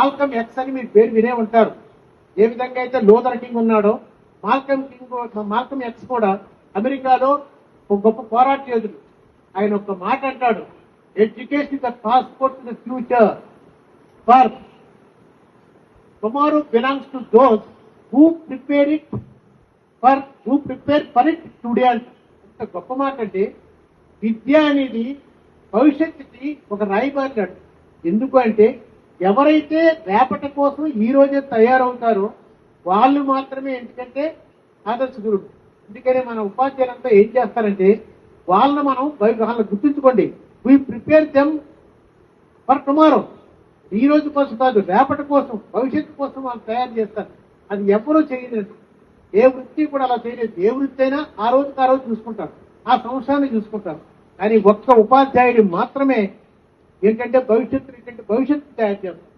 Malcolm X అని మీరు పేరు వినే ఉంటారు. ఏ విధంగా అయితే లూథర్ కింగ్ ఉన్నాడో మాల్కమ్ ఎక్స్ కూడా అమెరికాలో ఒక గొప్ప పోరాట యోధుడు. ఆయన ఒక మాట అంటాడు, education the passport to the future, for tomorrow belongs to those who prepare for it today అంట. ఎంత గొప్ప మాట అంటే విద్య అనేది భవిష్యత్తుకి ఒక రాయబారి. ఎందుకు అంటే ఎవరైతే రేపటి కోసం ఈ రోజే తయారవుతారో వాళ్ళు మాత్రమే ఎందుకంటే ఆదర్శ గురుడు. అందుకనే మన ఉపాధ్యాయులంతా ఏం చేస్తారంటే వాళ్ళని వాళ్ళని గుర్తుంచుకోండి, we prepare them for tomorrow. ఈ రోజు కోసం కాదు, రేపటి కోసం, భవిష్యత్తు కోసం వాళ్ళు తయారు చేస్తారు. అది ఎవరూ చేయలేదు, ఏ వృత్తి కూడా అలా చేయలేదు. ఏ వృత్తి అయినా ఆ రోజుకి ఆ రోజు చూసుకుంటారు, ఆ సంవత్సరాన్ని చూసుకుంటారు. కానీ ఒక్క ఉపాధ్యాయుడు మాత్రమే భవిష్యత్తు తయారు చేస్తారు.